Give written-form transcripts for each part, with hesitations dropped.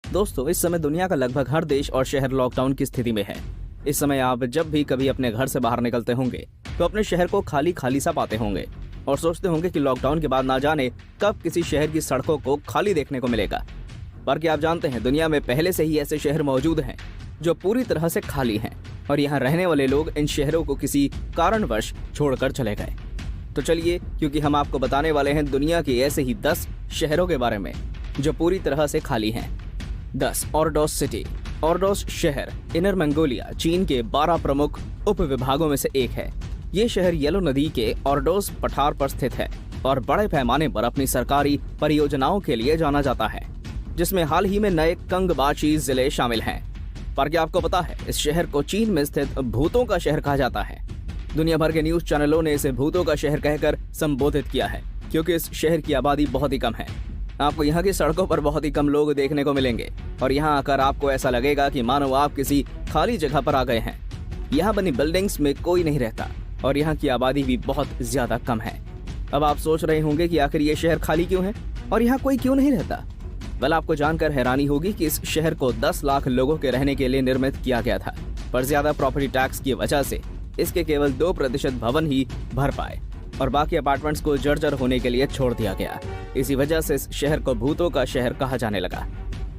दोस्तों, इस समय दुनिया का लगभग हर देश और शहर लॉकडाउन की स्थिति में है। इस समय आप जब भी कभी अपने घर से बाहर निकलते होंगे तो अपने शहर को खाली खाली सा पाते होंगे और सोचते होंगे कि लॉकडाउन के बाद ना जाने कब किसी शहर की सड़कों को खाली देखने को मिलेगा। पर क्या आप जानते हैं, दुनिया में पहले से ही ऐसे शहर मौजूद हैं जो पूरी तरह से खाली हैं और यहाँ रहने वाले लोग इन शहरों को किसी कारणवश छोड़कर चले गए। तो चलिए, क्योंकि हम आपको बताने वाले हैं दुनिया के ऐसे ही 10 शहरों के बारे में जो पूरी तरह से खाली हैं। 10 ऑर्डोस सिटी। ऑर्डोस शहर इनर मंगोलिया, चीन के 12 प्रमुख उप विभागों में से एक है। ये शहर येलो नदी के ऑर्डोस पठार पर स्थित है और बड़े पैमाने पर अपनी सरकारी परियोजनाओं के लिए जाना जाता है, जिसमें हाल ही में नए कंगबाची जिले शामिल हैं। पर क्या आपको पता है, इस शहर को चीन में स्थित भूतों का शहर कहा जाता है। दुनिया भर के न्यूज चैनलों ने इसे भूतों का शहर कहकर संबोधित किया है, क्योंकि इस शहर की आबादी बहुत ही कम है। आपको यहाँ की सड़कों पर बहुत ही कम लोग देखने को मिलेंगे और यहाँ आकर आपको ऐसा लगेगा कि मानो आप किसी खाली जगह पर आ गए हैं। यहाँ बनी बिल्डिंग्स में कोई नहीं रहता और यहाँ की आबादी भी बहुत ज्यादा कम है। अब आप सोच रहे होंगे कि आखिर ये शहर खाली क्यों है और यहाँ कोई क्यों नहीं रहता। वेल, आपको जानकर हैरानी होगी कि इस शहर को 10 लाख लोगों के रहने के लिए निर्मित किया गया था, पर ज्यादा प्रॉपर्टी टैक्स की वजह से इसके केवल 2% भवन ही भर पाए और बाकी अपार्टमेंट्स को जर्जर होने के लिए छोड़ दिया गया। इसी वजह से इस शहर को भूतों का शहर कहा जाने लगा।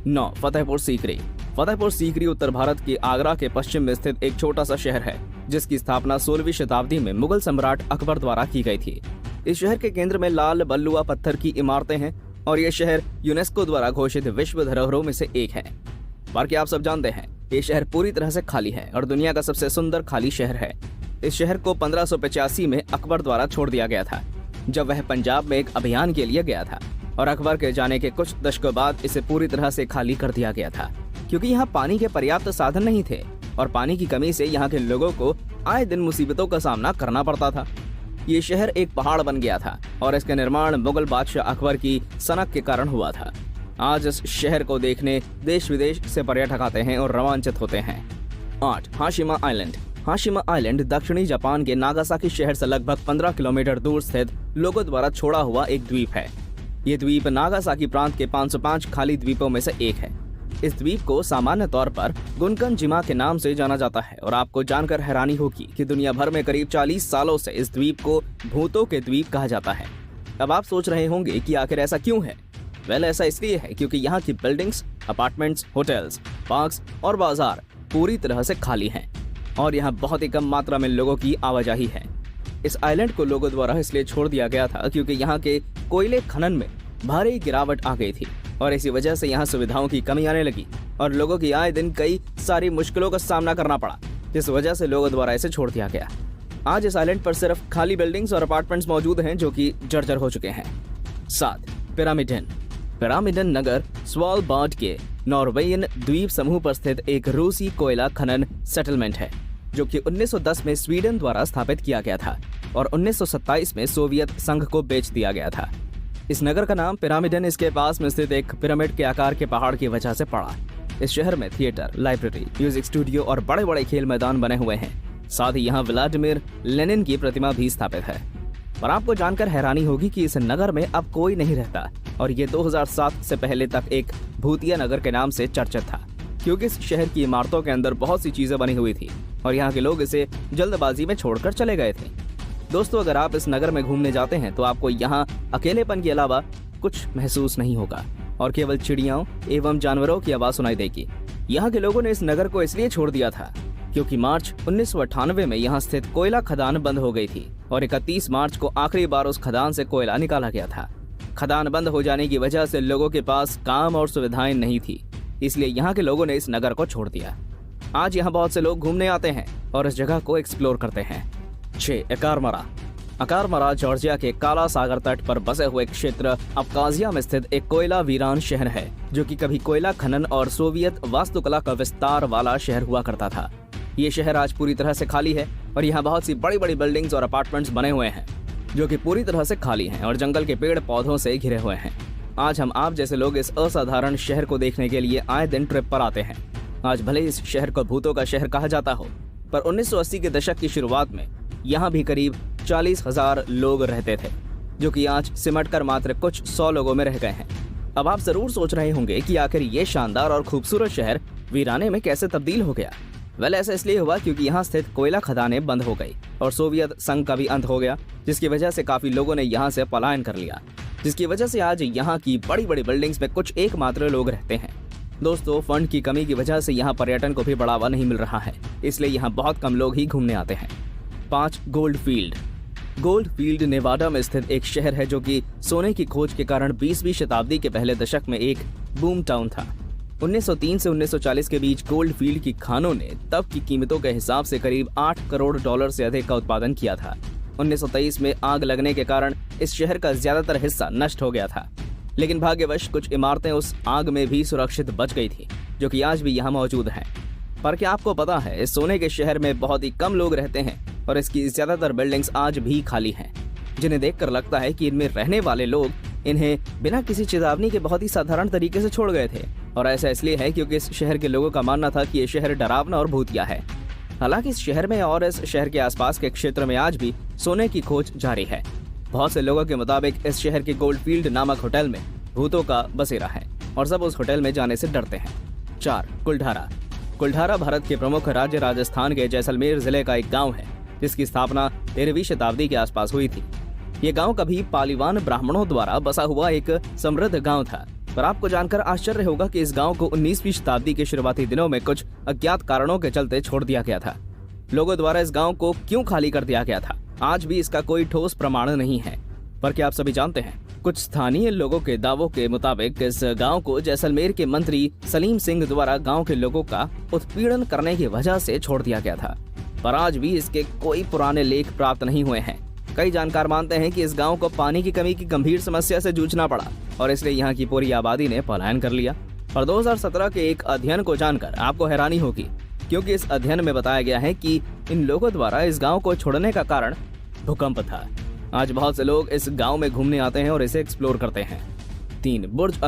9 फतेहपुर सीकरी। फतेहपुर सीकरी उत्तर भारत के आगरा के पश्चिम में स्थित एक छोटा सा शहर है, जिसकी स्थापना 16वीं शताब्दी में मुगल सम्राट अकबर द्वारा की गई थी। इस शहर के केंद्र में लाल बल्लुआ पत्थर की इमारतें हैं और यह शहर यूनेस्को द्वारा घोषित विश्व धरोहरों में से एक है। पर क्या आप सब जानते हैं, ये शहर पूरी तरह से खाली है और दुनिया का सबसे सुंदर खाली शहर है। इस शहर को 1585 में अकबर द्वारा छोड़ दिया गया था, जब वह पंजाब में एक अभियान के लिए गया था, और अकबर के जाने के कुछ दशकों बाद इसे पूरी तरह से खाली कर दिया गया था, क्योंकि यहाँ पानी के पर्याप्त साधन नहीं थे और पानी की कमी से यहाँ के लोगों को आए दिन मुसीबतों का सामना करना पड़ता था। ये शहर एक पहाड़ बन गया था और इसका निर्माण मुगल बादशाह अकबर की सनक के कारण हुआ था। आज इस शहर को देखने देश विदेश से पर्यटक आते हैं और रोमांचित होते हैं। 8 हाशिमा आइलैंड। हाशिमा आइलैंड दक्षिणी जापान के नागासाकी शहर से लगभग 15 किलोमीटर दूर स्थित लोगों द्वारा छोड़ा हुआ एक द्वीप है। ये द्वीप नागासाकी प्रांत के 505 खाली द्वीपों में से एक है। इस द्वीप को सामान्य तौर पर गुनकन जिमा के नाम से जाना जाता है और आपको जानकर हैरानी होगी कि दुनिया भर में करीब 40 सालों से इस द्वीप को भूतों के द्वीप कहा जाता है। अब आप सोच रहे होंगे कि आखिर ऐसा क्यों है। वेल, ऐसा इसलिए है क्योंकि यहाँ की बिल्डिंग्स, अपार्टमेंट्स, होटल्स, पार्क्स और बाजार पूरी तरह से खाली हैं और यहाँ बहुत ही कम मात्रा में लोगों की आवाजाही है। इस आइलैंड को लोगों द्वारा इसलिए छोड़ दिया गया था क्योंकि यहाँ के कोयले खनन में भारी गिरावट आ गई थी और इसी वजह से यहाँ सुविधाओं की कमी आने लगी और लोगों की आए दिन कई सारी मुश्किलों का सामना करना पड़ा, जिस वजह से लोगों द्वारा इसे छोड़ दिया गया। आज इस आइलैंड पर सिर्फ खाली बिल्डिंग्स और अपार्टमेंट्स मौजूद हैं जो कि जर्जर हो चुके हैं। 7 पिरामिडन। पिरामिडन नगर स्वालबार्ड के नॉर्वेयन द्वीप समूह पर स्थित एक रूसी कोयला खनन सेटलमेंट है, जो कि 1910 में स्वीडन द्वारा स्थापित किया गया था और 1927 में सोवियत संघ को बेच दिया गया था। इस नगर का नाम पिरामिडन इसके पास में स्थित एक पिरामिड के आकार के पहाड़ की वजह से पड़ा। इस शहर में थिएटर, लाइब्रेरी, म्यूजिक स्टूडियो और बड़े बड़े खेल मैदान बने हुए हैं। साथ ही यहाँ व्लादिमीर लेनिन की प्रतिमा भी स्थापित है। पर आपको जानकर हैरानी होगी कि इस नगर में अब कोई नहीं रहता और ये 2007 से पहले तक एक भूतिया नगर के नाम से चर्चित था, क्योंकि इस शहर की इमारतों के अंदर बहुत सी चीजें बनी हुई थी और यहाँ के लोग इसे जल्दबाजी में छोड़कर चले गए थे। दोस्तों, अगर आप इस नगर में घूमने जाते हैं तो आपको यहाँ अकेलेपन के अलावा कुछ महसूस नहीं होगा और केवल चिड़ियाओं एवं जानवरों की आवाज सुनाई देगी। यहाँ के लोगों ने इस नगर को इसलिए छोड़ दिया था क्योंकि मार्च 1998 में यहाँ स्थित कोयला खदान बंद हो गई थी और 31 मार्च को आखिरी बार उस खदान से कोयला निकाला गया था। खदान बंद हो जाने की वजह से लोगों के पास काम और सुविधाएं नहीं थी, इसलिए यहाँ के लोगों ने इस नगर को छोड़ दिया। आज यहाँ बहुत से लोग घूमने आते हैं और इस जगह को एक्सप्लोर करते हैं। 6 अकारमरा। अकारमरा जॉर्जिया के काला सागर तट पर बसे हुए क्षेत्र अबकाजिया में स्थित एक कोयला वीरान शहर है, जो कि कभी कोयला खनन और सोवियत वास्तुकला का विस्तार वाला शहर हुआ करता था। ये शहर आज पूरी तरह से खाली है और यहाँ बहुत सी बड़ी बड़ी बिल्डिंग्स और अपार्टमेंट्स बने हुए हैं जो कि पूरी तरह से खाली हैं और जंगल के पेड़ पौधों से घिरे हुए हैं। आज हम आप जैसे लोग इस असाधारण शहर को देखने के लिए आए दिन ट्रिप पर आते हैं। आज भले इस शहर को भूतों का शहर कहा जाता हो, पर 1980 के दशक की शुरुआत में यहाँ भी करीब 40,000 लोग रहते थे, जो कि आज सिमट कर मात्र कुछ 100 लोगों में रह गए हैं। अब आप जरूर सोच रहे होंगे कि आखिर ये शानदार और खूबसूरत शहर वीराने में कैसे तब्दील हो गया। ऐसा इसलिए हुआ क्योंकि यहाँ स्थित कोयला खदानें बंद हो गई और सोवियत संघ का भी अंत हो गया, जिसकी वजह से काफी लोगों ने यहाँ से पलायन कर लिया, जिसकी वजह से आज यहाँ की बड़ी बड़ी बिल्डिंग्स में कुछ एकमात्र लोग रहते हैं। दोस्तों, फंड की कमी की वजह से यहाँ पर्यटन को भी बढ़ावा नहीं मिल रहा है, इसलिए यहाँ बहुत कम लोग ही घूमने आते हैं। 5. गोल्डफील्ड नेवाडा में स्थित एक शहर है जो कि सोने की खोज के कारण 20वीं शताब्दी के पहले दशक में एक बूम टाउन था। 1903 से 1940 के बीच गोल्डफील्ड की खानों ने तब की कीमतों के हिसाब से करीब $8 करोड़ से अधिक का उत्पादन किया था। 1923 में आग लगने के कारण इस शहर का ज्यादातर हिस्सा नष्ट हो गया था, लेकिन भाग्यवश कुछ इमारतें उस आग में भी सुरक्षित बच गई थी, जो कि आज भी यहाँ मौजूद हैं। पर क्या आपको पता है, इस सोने के शहर में बहुत ही कम लोग रहते हैं और इसकी ज्यादातर बिल्डिंग्स आज भी खाली हैं, जिन्हें देखकर लगता है कि इनमें रहने वाले लोग इन्हें बिना किसी चेतावनी के बहुत ही साधारण तरीके से छोड़ गए थे। और ऐसा इसलिए है क्योंकि इस शहर के लोगों का मानना था कि ये शहर डरावना और भूतिया है। हालांकि इस शहर में और इस शहर के आसपास के क्षेत्र में आज भी सोने की खोज जारी है। बहुत से लोगों के मुताबिक इस शहर के गोल्डफील्ड नामक होटल में भूतों का बसेरा है और सब उस होटल में जाने से डरते हैं। 4. कुल्धारा भारत के प्रमुख राज्य राजस्थान के जैसलमेर जिले का एक गाँव है, जिसकी स्थापना 13वीं शताब्दी के आसपास हुई थी। ये गांव कभी पालीवान ब्राह्मणों द्वारा बसा हुआ एक समृद्ध गांव था, पर आपको जानकर आश्चर्य होगा कि इस गांव को 19वीं शताब्दी के शुरुआती दिनों में कुछ अज्ञात कारणों के चलते छोड़ दिया गया था। लोगों द्वारा इस गांव को क्यों खाली कर दिया गया था, आज भी इसका कोई ठोस प्रमाण नहीं है। पर क्या आप सभी जानते हैं, कुछ स्थानीय लोगों के दावों के मुताबिक इस गाँव को जैसलमेर के मंत्री सलीम सिंह द्वारा गाँव के लोगों का उत्पीड़न करने की वजह से छोड़ दिया गया था, पर आज भी इसके कोई पुराने लेख प्राप्त नहीं हुए हैं। कई जानकार मानते हैं कि इस गांव को पानी की कमी की गंभीर समस्या से जूझना पड़ा और इसलिए यहाँ की पूरी आबादी ने पलायन कर लिया। और 2017 के एक अध्ययन को जानकर आपको हैरानी होगी, क्योंकि इस अध्ययन में बताया गया है कि इन लोगों द्वारा इस गांव को छोड़ने का कारण भूकंप था। आज बहुत से लोग इस गांव में घूमने आते हैं और इसे एक्सप्लोर करते हैं। 3. बुर्ज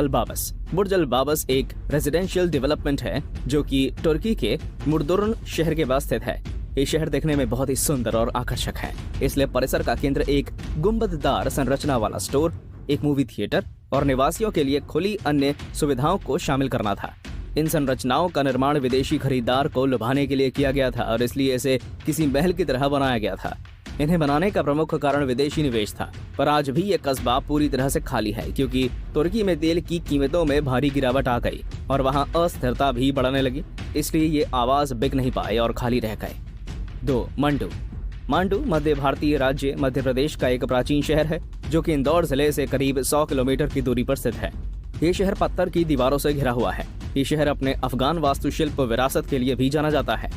अल बाबस एक रेजिडेंशियल डेवलपमेंट है जो कि तुर्की के मुर्दुर्न शहर के पास स्थित है। ये शहर देखने में बहुत ही सुंदर और आकर्षक है, इसलिए परिसर का केंद्र एक गुंबददार संरचना वाला स्टोर, एक मूवी थिएटर और निवासियों के लिए खुली अन्य सुविधाओं को शामिल करना था। इन संरचनाओं का निर्माण विदेशी खरीदार को लुभाने के लिए किया गया था और इसलिए इसे किसी महल की तरह बनाया गया था। इन्हें बनाने का प्रमुख कारण विदेशी निवेश था, पर आज भी ये कस्बा पूरी तरह से खाली है क्योंकि तुर्की में तेल की कीमतों में भारी गिरावट आ गई और वहाँ अस्थिरता भी बढ़ने लगी, इसलिए ये आवाज बिक नहीं पाए और खाली रह गए। 2. मांडू मध्य भारतीय राज्य मध्य प्रदेश का एक प्राचीन शहर है जो कि इंदौर जिले से करीब 100 किलोमीटर की दूरी पर स्थित है। ये शहर पत्थर की दीवारों से घिरा हुआ है। ये शहर अपने अफगान वास्तुशिल्प विरासत के लिए भी जाना जाता है।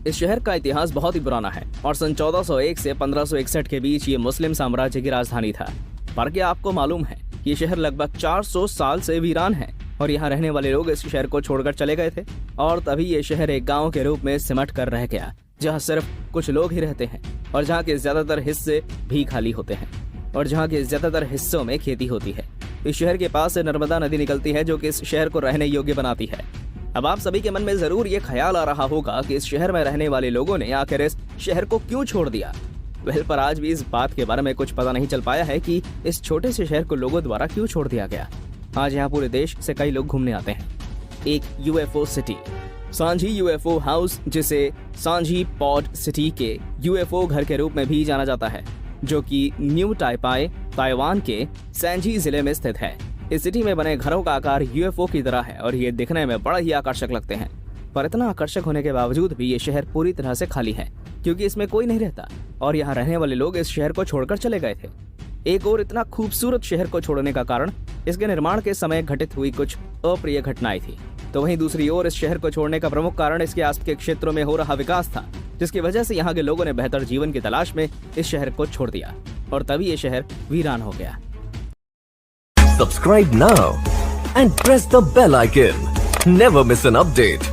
इस शहर का इतिहास बहुत ही पुराना है और सन 1401 से 1561 के बीच ये मुस्लिम साम्राज्य की राजधानी था। पर क्या आपको मालूम है, ये शहर लगभग 400 साल से वीरान है और यहाँ रहने वाले लोग इस शहर को छोड़कर चले गए थे और तभी ये शहर एक गाँव के रूप में सिमट कर रह गया, जहाँ सिर्फ कुछ लोग ही रहते हैं और जहाँ के ज्यादातर हिस्से भी खाली होते हैं और जहाँ के ज्यादातर हिस्सों में खेती होती है। इस शहर के पास से नर्मदा नदी निकलती है जो कि इस शहर को रहने योग्य बनाती है। अब आप सभी के मन में जरूर ये ख्याल आ रहा होगा कि इस शहर में रहने वाले लोगों ने आखिर इस शहर को क्यों छोड़ दिया। पर आज भी इस बात के बारे में कुछ पता नहीं चल पाया है कि इस छोटे से शहर को लोगों द्वारा क्यों छोड़ दिया गया। आज यहाँ पूरे देश से कई लोग घूमने आते हैं। एक यूएफओ सिटी, सांझी यूएफओ हाउस, जिसे सांझी पॉड सिटी के यूएफओ घर के रूप में भी जाना जाता है, जो कि न्यू टाइपाई ताइवान के सैंजी जिले में स्थित है। इस सिटी में बने घरों का आकार यूएफओ की तरह है और ये दिखने में बड़ा ही आकर्षक लगते हैं। पर इतना आकर्षक होने के बावजूद भी ये शहर पूरी तरह से खाली है क्योंकि इसमें कोई नहीं रहता और यहाँ रहने वाले लोग इस शहर को छोड़कर चले गए थे। एक और इतना खूबसूरत शहर को छोड़ने का कारण इसके निर्माण के समय घटित हुई कुछ अप्रिय घटनाएं थी, तो वहीं दूसरी ओर इस शहर को छोड़ने का प्रमुख कारण इसके आसपास के क्षेत्रों में हो रहा विकास था, जिसकी वजह से यहाँ के लोगों ने बेहतर जीवन की तलाश में इस शहर को छोड़ दिया और तभी ये शहर वीरान हो गया। Subscribe now and press the bell icon. Never miss an update.